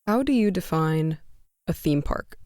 How do you define a theme park?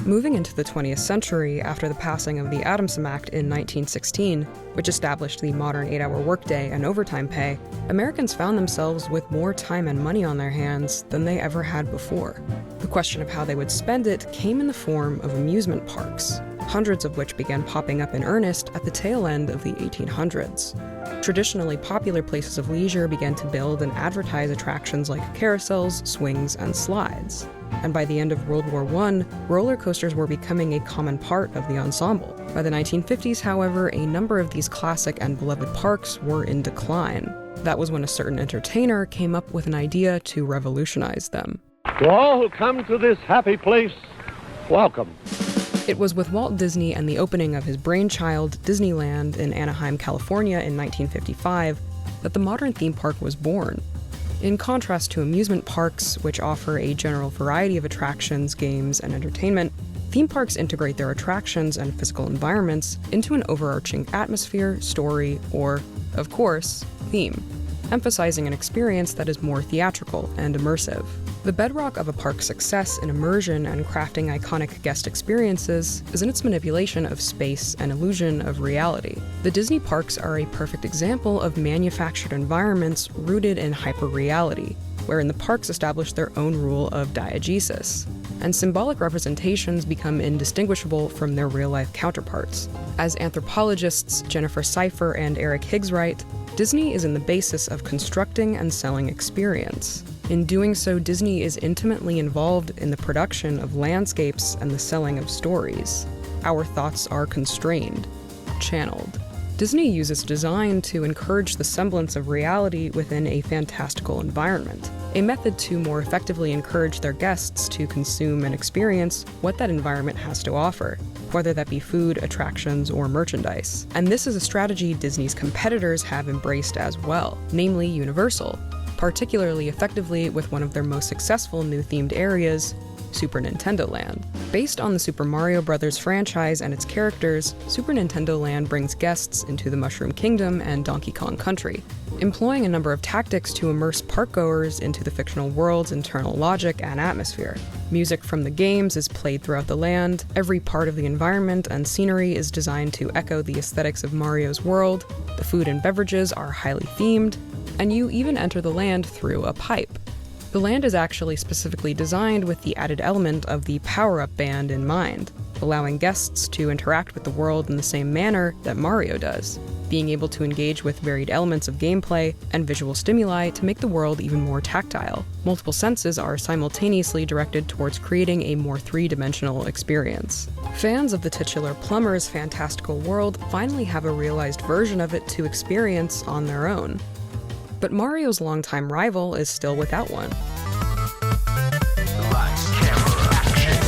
Moving into the 20th century after the passing of the Adamson Act in 1916, which established the modern 8-hour workday and overtime pay, Americans found themselves with more time and money on their hands than they ever had before. The question of how they would spend it came in the form of amusement parks, hundreds of which began popping up in earnest at the tail end of the 1800s. Traditionally popular places of leisure began to build and advertise attractions like carousels, swings, and slides. And by the end of World War I, roller coasters were becoming a common part of the ensemble. By the 1950s, however, a number of these classic and beloved parks were in decline. That was when a certain entertainer came up with an idea to revolutionize them. To all who come to this happy place, welcome. It was with Walt Disney and the opening of his brainchild, Disneyland, in Anaheim, California in 1955, that the modern theme park was born. In contrast to amusement parks, which offer a general variety of attractions, games, and entertainment, theme parks integrate their attractions and physical environments into an overarching atmosphere, story, or, of course, theme, emphasizing an experience that is more theatrical and immersive. The bedrock of a park's success in immersion and crafting iconic guest experiences is in its manipulation of space and illusion of reality. The Disney parks are a perfect example of manufactured environments rooted in hyperreality, wherein the parks establish their own rule of diegesis, and symbolic representations become indistinguishable from their real-life counterparts. As anthropologists Jennifer Seifer and Eric Higgs write, Disney is in the basis of constructing and selling experience. In doing so, Disney is intimately involved in the production of landscapes and the selling of stories. Our thoughts are constrained, channeled. Disney uses design to encourage the semblance of reality within a fantastical environment, a method to more effectively encourage their guests to consume and experience what that environment has to offer, whether that be food, attractions, or merchandise. And this is a strategy Disney's competitors have embraced as well, namely Universal, particularly effectively with one of their most successful new themed areas, Super Nintendo Land. Based on the Super Mario Bros. Franchise and its characters, Super Nintendo Land brings guests into the Mushroom Kingdom and Donkey Kong Country, employing a number of tactics to immerse parkgoers into the fictional world's internal logic and atmosphere. Music from the games is played throughout the land, every part of the environment and scenery is designed to echo the aesthetics of Mario's world, the food and beverages are highly themed, and you even enter the land through a pipe. The land is actually specifically designed with the added element of the power-up band in mind, allowing guests to interact with the world in the same manner that Mario does, being able to engage with varied elements of gameplay and visual stimuli to make the world even more tactile. Multiple senses are simultaneously directed towards creating a more three-dimensional experience. Fans of the titular plumber's fantastical world finally have a realized version of it to experience on their own. But Mario's longtime rival is still without one. Lights, camera, action.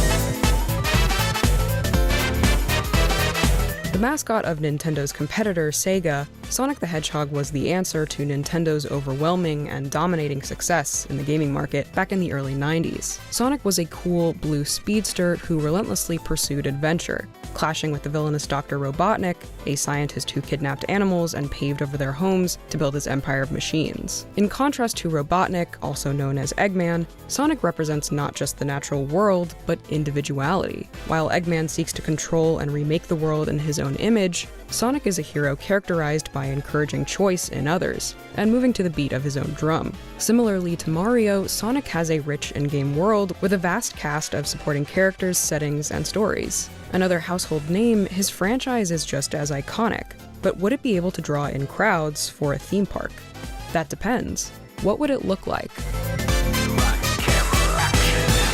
The mascot of Nintendo's competitor, Sega, Sonic the Hedgehog was the answer to Nintendo's overwhelming and dominating success in the gaming market back in the early 90s. Sonic was a cool blue speedster who relentlessly pursued adventure, clashing with the villainous Dr. Robotnik, a scientist who kidnapped animals and paved over their homes to build his empire of machines. In contrast to Robotnik, also known as Eggman, Sonic represents not just the natural world, but individuality. While Eggman seeks to control and remake the world in his own image, Sonic is a hero characterized by encouraging choice in others, and moving to the beat of his own drum. Similarly to Mario, Sonic has a rich in-game world with a vast cast of supporting characters, settings, and stories. Another household name, his franchise is just as iconic, but would it be able to draw in crowds for a theme park? That depends. What would it look like? Lights, camera, action.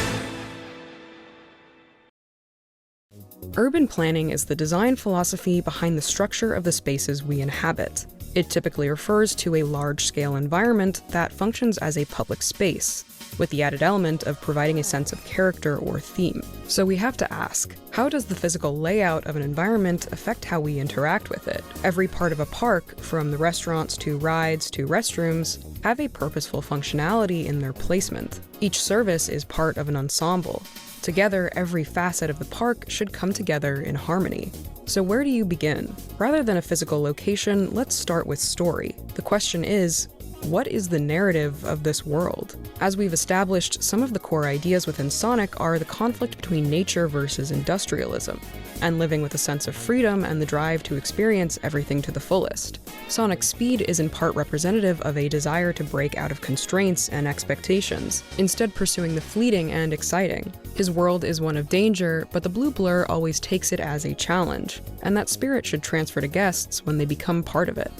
Urban planning is the design philosophy behind the structure of the spaces we inhabit. It typically refers to a large-scale environment that functions as a public space, with the added element of providing a sense of character or theme. So we have to ask, how does the physical layout of an environment affect how we interact with it? Every part of a park, from the restaurants to rides to restrooms, have a purposeful functionality in their placement. Each service is part of an ensemble. Together, every facet of the park should come together in harmony. So where do you begin? Rather than a physical location, let's start with story. The question is, what is the narrative of this world? As we've established, some of the core ideas within Sonic are the conflict between nature versus industrialism, and living with a sense of freedom and the drive to experience everything to the fullest. Sonic's speed is in part representative of a desire to break out of constraints and expectations, instead pursuing the fleeting and exciting. His world is one of danger, but the blue blur always takes it as a challenge, and that spirit should transfer to guests when they become part of it.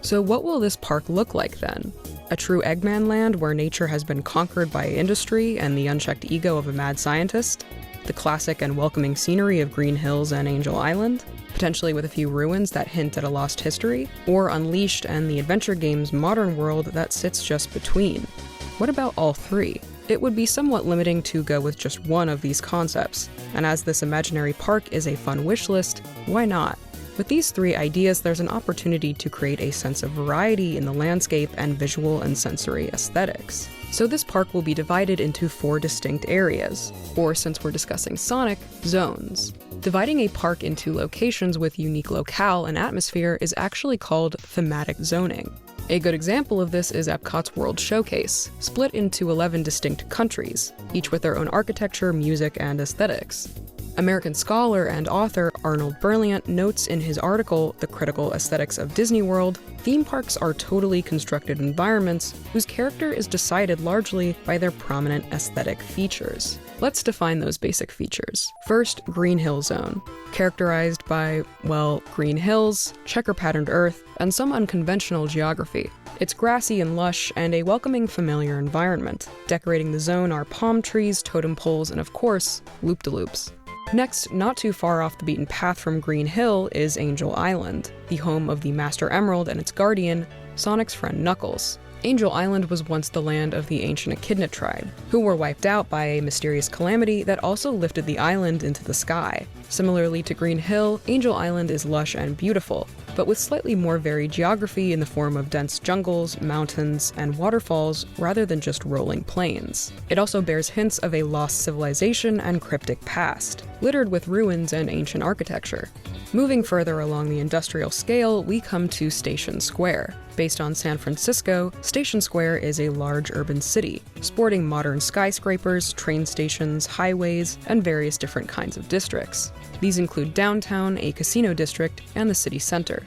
So what will this park look like then? A true Eggman land where nature has been conquered by industry and the unchecked ego of a mad scientist? The classic and welcoming scenery of Green Hills and Angel Island, potentially with a few ruins that hint at a lost history, or Unleashed and the adventure game's modern world that sits just between? What about all three? It would be somewhat limiting to go with just one of these concepts, and as this imaginary park is a fun wish list, why not? With these three ideas, there's an opportunity to create a sense of variety in the landscape and visual and sensory aesthetics. So this park will be divided into 4 distinct areas, or since we're discussing Sonic, zones. Dividing a park into locations with unique locale and atmosphere is actually called thematic zoning. A good example of this is Epcot's World Showcase, split into 11 distinct countries, each with their own architecture, music, and aesthetics. American scholar and author Arnold Berliant notes in his article, The Critical Aesthetics of Disney World, theme parks are totally constructed environments whose character is decided largely by their prominent aesthetic features. Let's define those basic features. First, Green Hill Zone, characterized by, well, green hills, checker-patterned earth, and some unconventional geography. It's grassy and lush, and a welcoming, familiar environment. Decorating the zone are palm trees, totem poles, and of course, loop-de-loops. Next, not too far off the beaten path from Green Hill is Angel Island, the home of the Master Emerald and its guardian, Sonic's friend Knuckles. Angel Island was once the land of the ancient Echidna tribe, who were wiped out by a mysterious calamity that also lifted the island into the sky. Similarly to Green Hill, Angel Island is lush and beautiful, but with slightly more varied geography in the form of dense jungles, mountains, and waterfalls rather than just rolling plains. It also bears hints of a lost civilization and cryptic past, littered with ruins and ancient architecture. Moving further along the industrial scale, we come to Station Square. Based on San Francisco, Station Square is a large urban city, sporting modern skyscrapers, train stations, highways, and various different kinds of districts. These include downtown, a casino district, and the city center.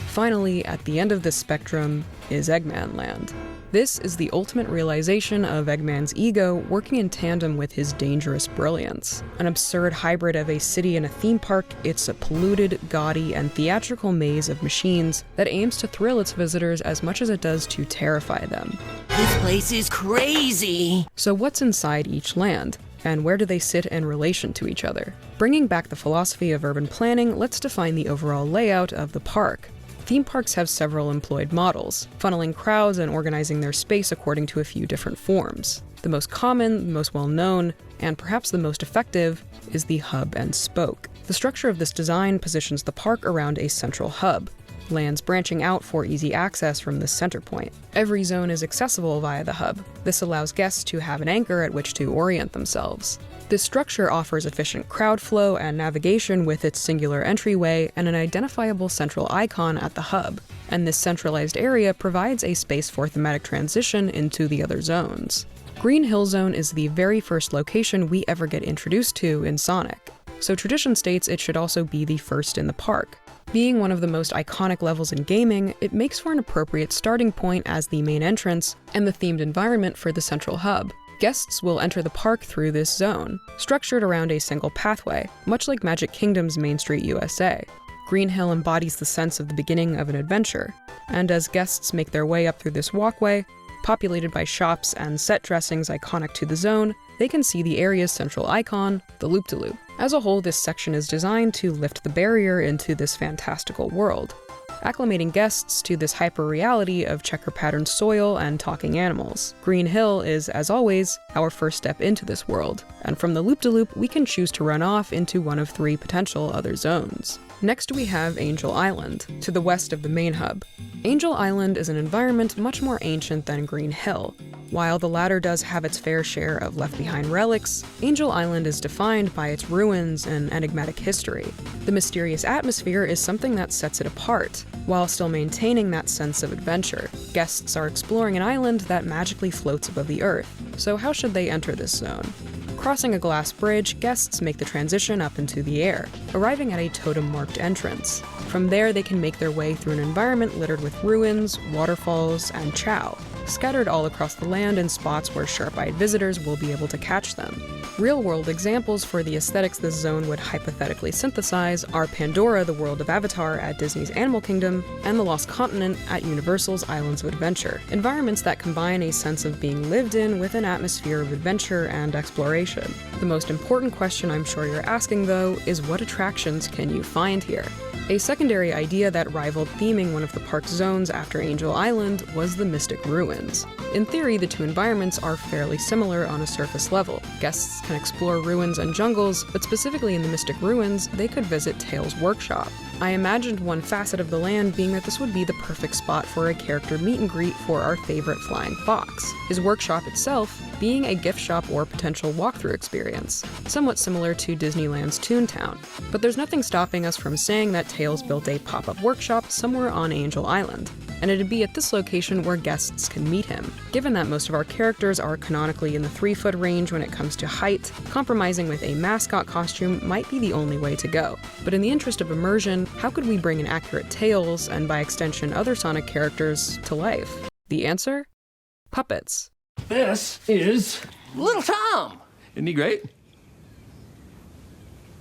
Finally, at the end of this spectrum is Eggman Land. This is the ultimate realization of Eggman's ego working in tandem with his dangerous brilliance. An absurd hybrid of a city and a theme park, it's a polluted, gaudy, and theatrical maze of machines that aims to thrill its visitors as much as it does to terrify them. This place is crazy! So what's inside each land? And where do they sit in relation to each other? Bringing back the philosophy of urban planning, let's define the overall layout of the park. Theme parks have several employed models, funneling crowds and organizing their space according to a few different forms. The most common, the most well-known, and perhaps the most effective is the hub and spoke. The structure of this design positions the park around a central hub, lands branching out for easy access from this center point. Every zone is accessible via the hub. This allows guests to have an anchor at which to orient themselves. This structure offers efficient crowd flow and navigation with its singular entryway and an identifiable central icon at the hub, and this centralized area provides a space for thematic transition into the other zones. Green Hill Zone is the very first location we ever get introduced to in Sonic, so tradition states it should also be the first in the park. Being one of the most iconic levels in gaming, it makes for an appropriate starting point as the main entrance and the themed environment for the central hub. Guests will enter the park through this zone, structured around a single pathway, much like Magic Kingdom's Main Street USA. Green Hill embodies the sense of the beginning of an adventure, and as guests make their way up through this walkway, populated by shops and set dressings iconic to the zone, they can see the area's central icon, the loop-de-loop. As a whole, this section is designed to lift the barrier into this fantastical world, acclimating guests to this hyper-reality of checker-patterned soil and talking animals. Green Hill is, as always, our first step into this world, and from the loop-de-loop, we can choose to run off into one of 3 potential other zones. Next we have Angel Island, to the west of the main hub. Angel Island is an environment much more ancient than Green Hill. While the latter does have its fair share of left-behind relics, Angel Island is defined by its ruins and enigmatic history. The mysterious atmosphere is something that sets it apart, while still maintaining that sense of adventure. Guests are exploring an island that magically floats above the earth, so how should they enter this zone? Crossing a glass bridge, guests make the transition up into the air, arriving at a totem-marked entrance. From there, they can make their way through an environment littered with ruins, waterfalls, and chow, scattered all across the land in spots where sharp-eyed visitors will be able to catch them. Real-world examples for the aesthetics this zone would hypothetically synthesize are Pandora, the world of Avatar at Disney's Animal Kingdom, and the Lost Continent at Universal's Islands of Adventure, environments that combine a sense of being lived in with an atmosphere of adventure and exploration. The most important question I'm sure you're asking, though, is what attractions can you find here? A secondary idea that rivaled theming one of the park's zones after Angel Island was the Mystic Ruins. In theory, the two environments are fairly similar on a surface level. Guests can explore ruins and jungles, but specifically in the Mystic Ruins, they could visit Tails' workshop. I imagined one facet of the land being that this would be the perfect spot for a character meet and greet for our favorite flying fox, his workshop itself being a gift shop or potential walkthrough experience, somewhat similar to Disneyland's Toontown. But there's nothing stopping us from saying that Tails built a pop-up workshop somewhere on Angel Island, and it'd be at this location where guests can meet him. Given that most of our characters are canonically in the 3-foot range when it comes to height, compromising with a mascot costume might be the only way to go. But in the interest of immersion, how could we bring an accurate Tails, and by extension other Sonic characters, to life? The answer? Puppets. This is Little Tom. Isn't he great?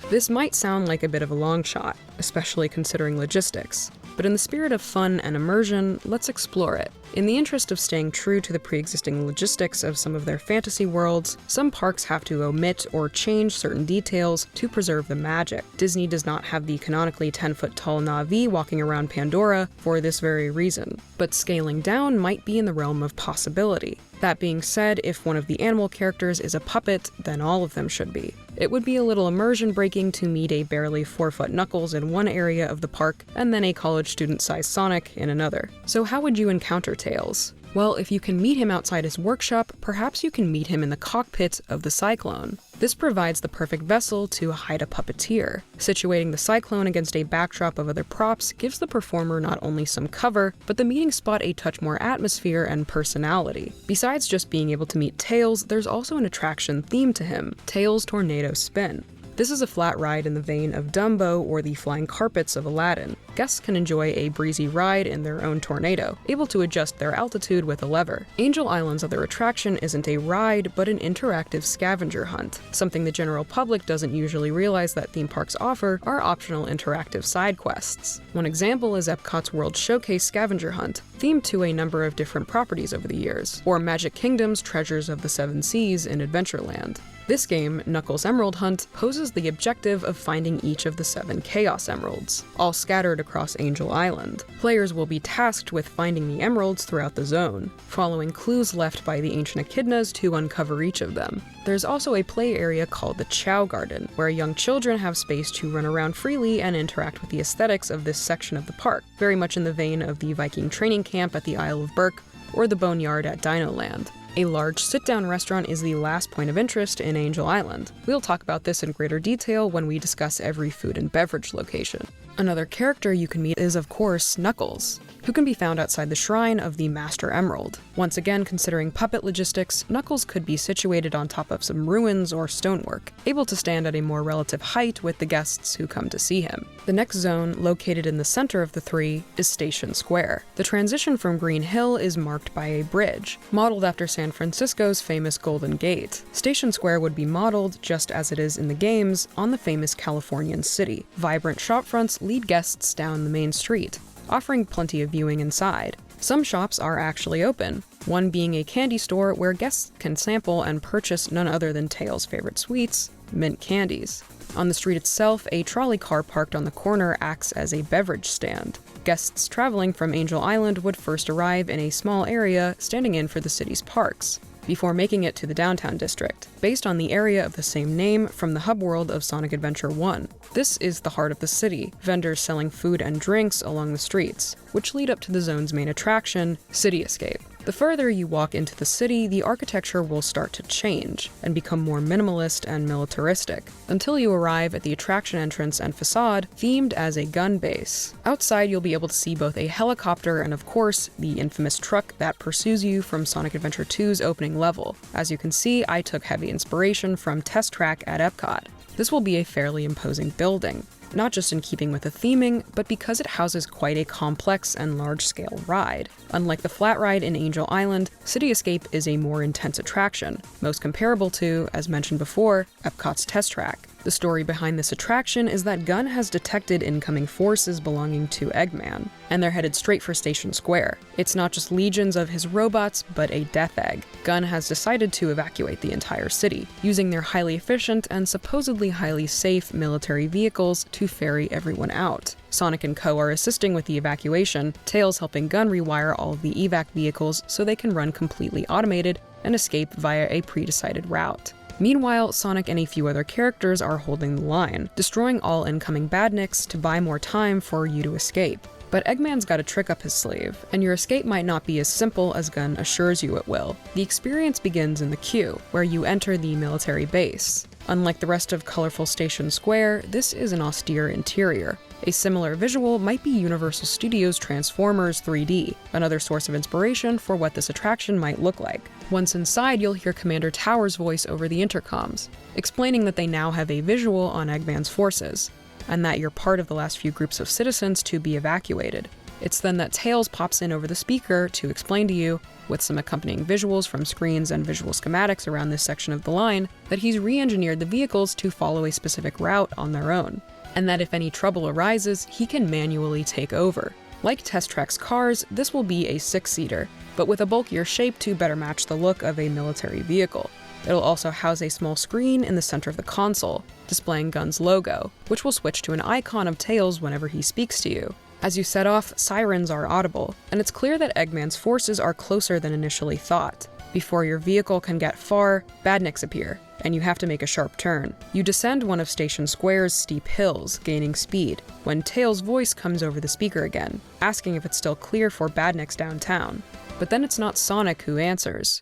This might sound like a bit of a long shot, especially considering logistics, but in the spirit of fun and immersion, let's explore it. In the interest of staying true to the pre-existing logistics of some of their fantasy worlds, some parks have to omit or change certain details to preserve the magic. Disney does not have the canonically 10-foot tall Na'vi walking around Pandora for this very reason, but scaling down might be in the realm of possibility. That being said, if one of the animal characters is a puppet, then all of them should be. It would be a little immersion-breaking to meet a barely 4-foot Knuckles in one area of the park, and then a college student-sized Sonic in another. So how would you encounter Tails? Well, if you can meet him outside his workshop, perhaps you can meet him in the cockpit of the Cyclone. This provides the perfect vessel to hide a puppeteer. Situating the Cyclone against a backdrop of other props gives the performer not only some cover, but the meeting spot a touch more atmosphere and personality. Besides just being able to meet Tails, there's also an attraction themed to him, Tails' Tornado Spin. This is a flat ride in the vein of Dumbo or the flying carpets of Aladdin. Guests can enjoy a breezy ride in their own tornado, able to adjust their altitude with a lever. Angel Island's other attraction isn't a ride, but an interactive scavenger hunt. Something the general public doesn't usually realize that theme parks offer are optional interactive side quests. One example is Epcot's World Showcase Scavenger Hunt, themed to a number of different properties over the years, or Magic Kingdom's Treasures of the Seven Seas in Adventureland. This game, Knuckles' Emerald Hunt, poses the objective of finding each of the 7 Chaos Emeralds, all scattered across Angel Island. Players will be tasked with finding the emeralds throughout the zone, following clues left by the ancient echidnas to uncover each of them. There's also a play area called the Chow Garden, where young children have space to run around freely and interact with the aesthetics of this section of the park, very much in the vein of the Viking training camp at the Isle of Berk or the Boneyard at Dinoland. A large sit-down restaurant is the last point of interest in Angel Island. We'll talk about this in greater detail when we discuss every food and beverage location. Another character you can meet is, of course, Knuckles, who can be found outside the shrine of the Master Emerald. Once again, considering puppet logistics, Knuckles could be situated on top of some ruins or stonework, able to stand at a more relative height with the guests who come to see him. The next zone, located in the center of the 3, is Station Square. The transition from Green Hill is marked by a bridge, modeled after San Francisco's famous Golden Gate. Station Square would be modeled, just as it is in the games, on the famous Californian city. Vibrant shopfronts lead guests down the main street, offering plenty of viewing inside. Some shops are actually open, one being a candy store where guests can sample and purchase none other than Tails' favorite sweets, mint candies. On the street itself, a trolley car parked on the corner acts as a beverage stand. Guests traveling from Angel Island would first arrive in a small area standing in for the city's parks, before making it to the downtown district, based on the area of the same name from the hub world of Sonic Adventure 1. This is the heart of the city, vendors selling food and drinks along the streets, which lead up to the zone's main attraction, City Escape. The further you walk into the city, the architecture will start to change and become more minimalist and militaristic, until you arrive at the attraction entrance and facade themed as a gun base. Outside, you'll be able to see both a helicopter and, of course, the infamous truck that pursues you from Sonic Adventure 2's opening level. As you can see, I took heavy inspiration from Test Track at Epcot. This will be a fairly imposing building, not just in keeping with the theming, but because it houses quite a complex and large-scale ride. Unlike the flat ride in Angel Island, City Escape is a more intense attraction, most comparable to, as mentioned before, Epcot's Test Track. The story behind this attraction is that Gunn has detected incoming forces belonging to Eggman, and they're headed straight for Station Square. It's not just legions of his robots, but a death egg. Gunn has decided to evacuate the entire city, using their highly efficient and supposedly highly safe military vehicles to ferry everyone out. Sonic and Co. are assisting with the evacuation, Tails helping Gunn rewire all of the evac vehicles so they can run completely automated and escape via a pre-decided route. Meanwhile, Sonic and a few other characters are holding the line, destroying all incoming badniks to buy more time for you to escape. But Eggman's got a trick up his sleeve, and your escape might not be as simple as Gunn assures you it will. The experience begins in the queue, where you enter the military base. Unlike the rest of colorful Station Square, this is an austere interior. A similar visual might be Universal Studios' Transformers 3D, another source of inspiration for what this attraction might look like. Once inside, you'll hear Commander Tower's voice over the intercoms, explaining that they now have a visual on Eggman's forces, and that you're part of the last few groups of citizens to be evacuated. It's then that Tails pops in over the speaker to explain to you, with some accompanying visuals from screens and visual schematics around this section of the line, that he's re-engineered the vehicles to follow a specific route on their own, and that if any trouble arises, he can manually take over. Like Test Track's cars, this will be a 6-seater, but with a bulkier shape to better match the look of a military vehicle. It'll also house a small screen in the center of the console, displaying Gunn's logo, which will switch to an icon of Tails whenever he speaks to you. As you set off, sirens are audible, and it's clear that Eggman's forces are closer than initially thought. Before your vehicle can get far, badniks appear, and you have to make a sharp turn. You descend one of Station Square's steep hills, gaining speed, when Tails' voice comes over the speaker again, asking if it's still clear for badniks downtown. But then it's not Sonic who answers.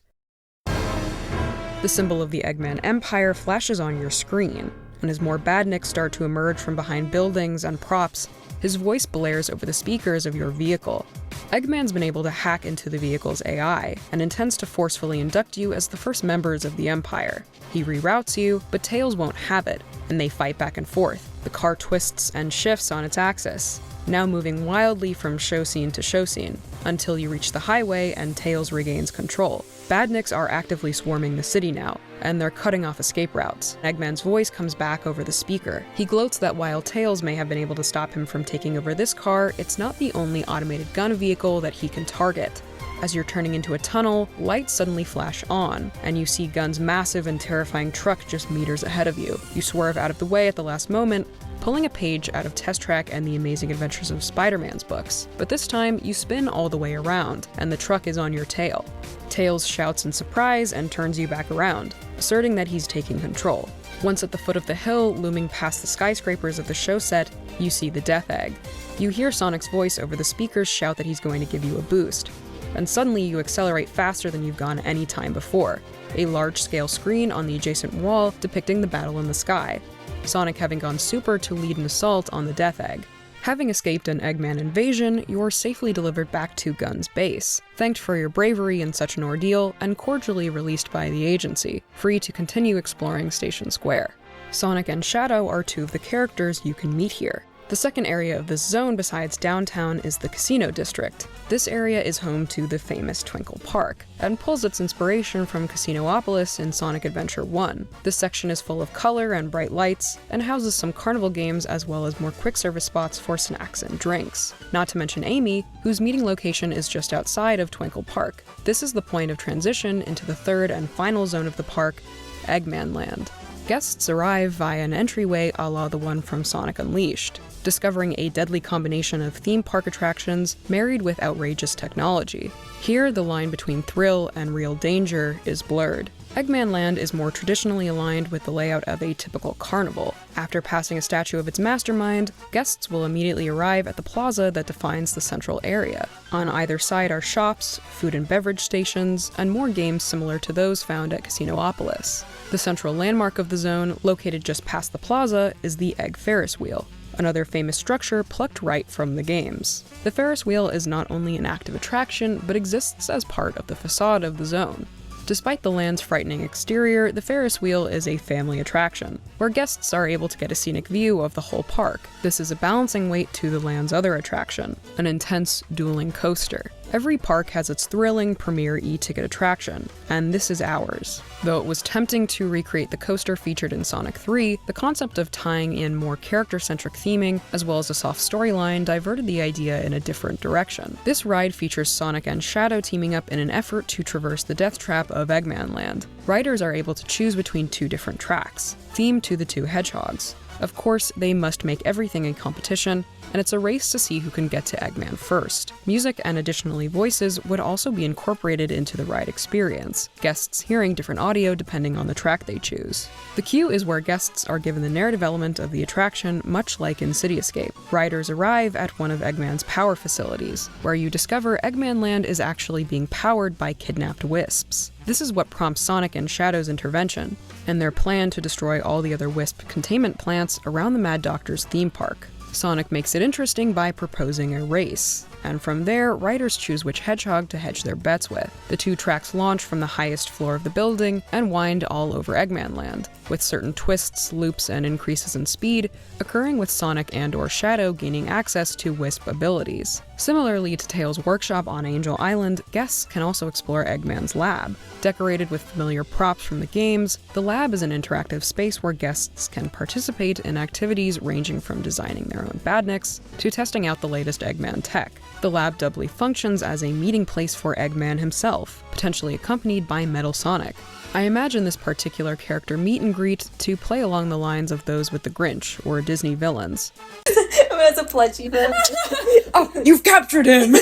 The symbol of the Eggman Empire flashes on your screen, and as more badniks start to emerge from behind buildings and props, his voice blares over the speakers of your vehicle. Eggman's been able to hack into the vehicle's AI, and intends to forcefully induct you as the first members of the Empire. He reroutes you, but Tails won't have it, and they fight back and forth. The car twists and shifts on its axis, now moving wildly from show scene to show scene, until you reach the highway and Tails regains control. Badniks are actively swarming the city now, and they're cutting off escape routes. Eggman's voice comes back over the speaker. He gloats that while Tails may have been able to stop him from taking over this car, it's not the only automated gun vehicle that he can target. As you're turning into a tunnel, lights suddenly flash on, and you see Gunn's massive and terrifying truck just meters ahead of you. You swerve out of the way at the last moment, pulling a page out of Test Track and the Amazing Adventures of Spider-Man's books. But this time, you spin all the way around, and the truck is on your tail. Tails shouts in surprise and turns you back around, asserting that he's taking control. Once at the foot of the hill, looming past the skyscrapers of the show set, you see the Death Egg. You hear Sonic's voice over the speakers shout that he's going to give you a boost, and suddenly you accelerate faster than you've gone any time before, a large-scale screen on the adjacent wall depicting the battle in the sky, Sonic having gone super to lead an assault on the Death Egg. Having escaped an Eggman invasion, you're safely delivered back to Gunn's base, thanked for your bravery in such an ordeal, and cordially released by the agency, free to continue exploring Station Square. Sonic and Shadow are two of the characters you can meet here. The second area of this zone besides downtown is the Casino District. This area is home to the famous Twinkle Park, and pulls its inspiration from Casinoopolis in Sonic Adventure 1. This section is full of color and bright lights, and houses some carnival games as well as more quick service spots for snacks and drinks. Not to mention Amy, whose meeting location is just outside of Twinkle Park. This is the point of transition into the third and final zone of the park, Eggman Land. Guests arrive via an entryway a la the one from Sonic Unleashed, discovering a deadly combination of theme park attractions married with outrageous technology. Here, the line between thrill and real danger is blurred. Eggman Land is more traditionally aligned with the layout of a typical carnival. After passing a statue of its mastermind, guests will immediately arrive at the plaza that defines the central area. On either side are shops, food and beverage stations, and more games similar to those found at Casinopolis. The central landmark of the zone, located just past the plaza, is the Egg Ferris Wheel, another famous structure plucked right from the games. The Ferris Wheel is not only an active attraction, but exists as part of the facade of the zone. Despite the land's frightening exterior, the Ferris wheel is a family attraction, where guests are able to get a scenic view of the whole park. This is a balancing weight to the land's other attraction, an intense, dueling coaster. Every park has its thrilling premier e-ticket attraction, and this is ours. Though it was tempting to recreate the coaster featured in Sonic 3, the concept of tying in more character-centric theming, as well as a soft storyline, diverted the idea in a different direction. This ride features Sonic and Shadow teaming up in an effort to traverse the death trap of Eggman Land. Riders are able to choose between two different tracks, themed to the two hedgehogs. Of course, they must make everything a competition, and it's a race to see who can get to Eggman first. Music and additionally voices would also be incorporated into the ride experience, guests hearing different audio depending on the track they choose. The queue is where guests are given the narrative element of the attraction, much like in City Escape. Riders arrive at one of Eggman's power facilities, where you discover Eggman Land is actually being powered by kidnapped wisps. This is what prompts Sonic and Shadow's intervention, and their plan to destroy all the other wisp containment plants around the Mad Doctor's theme park. Sonic makes it interesting by proposing a race, and from there, riders choose which hedgehog to hedge their bets with. The two tracks launch from the highest floor of the building and wind all over Eggman Land, with certain twists, loops, and increases in speed occurring with Sonic and/or Shadow gaining access to Wisp abilities. Similarly to Tails' workshop on Angel Island, guests can also explore Eggman's lab. Decorated with familiar props from the games, the lab is an interactive space where guests can participate in activities ranging from designing their own badniks to testing out the latest Eggman tech. The lab doubly functions as a meeting place for Eggman himself, potentially accompanied by Metal Sonic. I imagine this particular character meet and greet to play along the lines of those with the Grinch or Disney villains. It's a plushie book. Oh, you've captured him!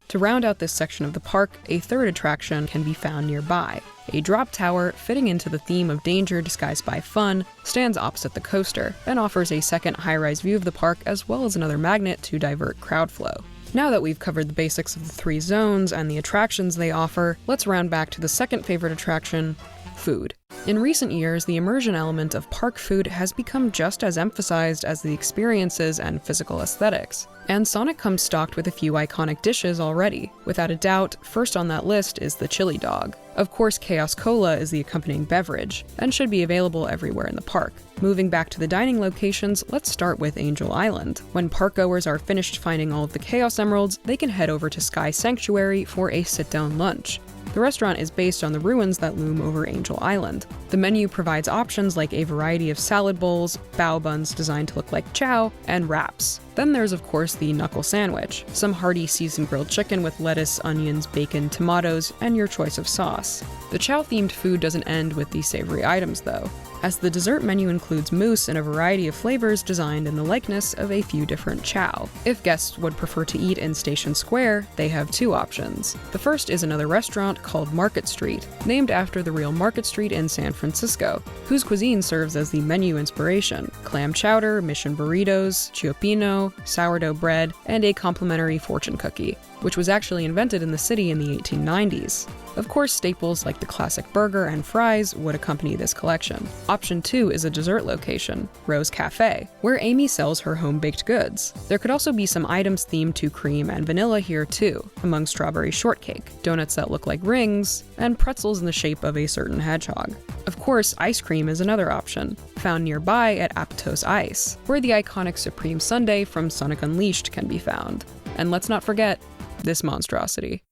To round out this section of the park, a third attraction can be found nearby. A drop tower, fitting into the theme of danger disguised by fun, stands opposite the coaster, and offers a second high-rise view of the park as well as another magnet to divert crowd flow. Now that we've covered the basics of the three zones and the attractions they offer, let's round back to the second favorite attraction, food. In recent years, the immersion element of park food has become just as emphasized as the experiences and physical aesthetics. And Sonic comes stocked with a few iconic dishes already. Without a doubt, first on that list is the chili dog. Of course, Chaos Cola is the accompanying beverage, and should be available everywhere in the park. Moving back to the dining locations, let's start with Angel Island. When parkgoers are finished finding all of the Chaos Emeralds, they can head over to Sky Sanctuary for a sit-down lunch. The restaurant is based on the ruins that loom over Angel Island. The menu provides options like a variety of salad bowls, bao buns designed to look like chow, and wraps. Then there's of course the knuckle sandwich, some hearty seasoned grilled chicken with lettuce, onions, bacon, tomatoes, and your choice of sauce. The chow-themed food doesn't end with the savory items though, as the dessert menu includes mousse in a variety of flavors designed in the likeness of a few different chow. If guests would prefer to eat in Station Square, they have two options. The first is another restaurant called Market Street, named after the real Market Street in San Francisco, whose cuisine serves as the menu inspiration: clam chowder, mission burritos, ciappino, sourdough bread, and a complimentary fortune cookie, which was actually invented in the city in the 1890s. Of course, staples like the classic burger and fries would accompany this collection. Option 2 is a dessert location, Rose Cafe, where Amy sells her home-baked goods. There could also be some items themed to cream and vanilla here too, among strawberry shortcake, donuts that look like rings, and pretzels in the shape of a certain hedgehog. Of course, ice cream is another option, found nearby at Aptos Ice, where the iconic Supreme Sundae from Sonic Unleashed can be found. And let's not forget this monstrosity.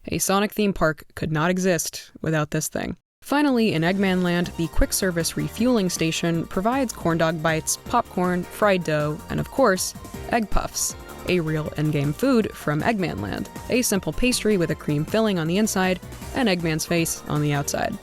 A Sonic theme park could not exist without this thing. Finally, in Eggman Land, the quick-service refueling station provides corn dog bites, popcorn, fried dough, and of course, egg puffs, a real in-game food from Eggman Land, a simple pastry with a cream filling on the inside and Eggman's face on the outside.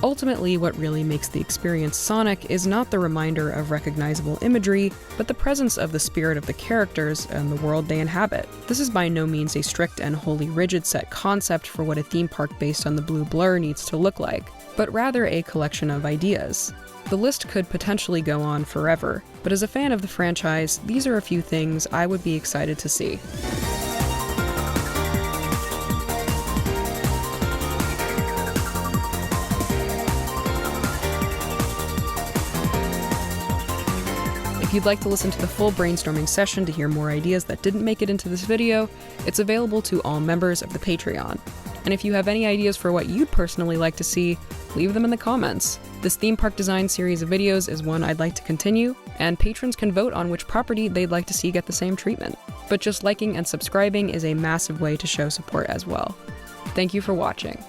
Ultimately, what really makes the experience Sonic is not the reminder of recognizable imagery, but the presence of the spirit of the characters and the world they inhabit. This is by no means a strict and wholly rigid set concept for what a theme park based on the Blue Blur needs to look like, but rather a collection of ideas. The list could potentially go on forever, but as a fan of the franchise, these are a few things I would be excited to see. If you'd like to listen to the full brainstorming session to hear more ideas that didn't make it into this video, it's available to all members of the Patreon. And if you have any ideas for what you'd personally like to see, leave them in the comments. This theme park design series of videos is one I'd like to continue, and patrons can vote on which property they'd like to see get the same treatment. But just liking and subscribing is a massive way to show support as well. Thank you for watching.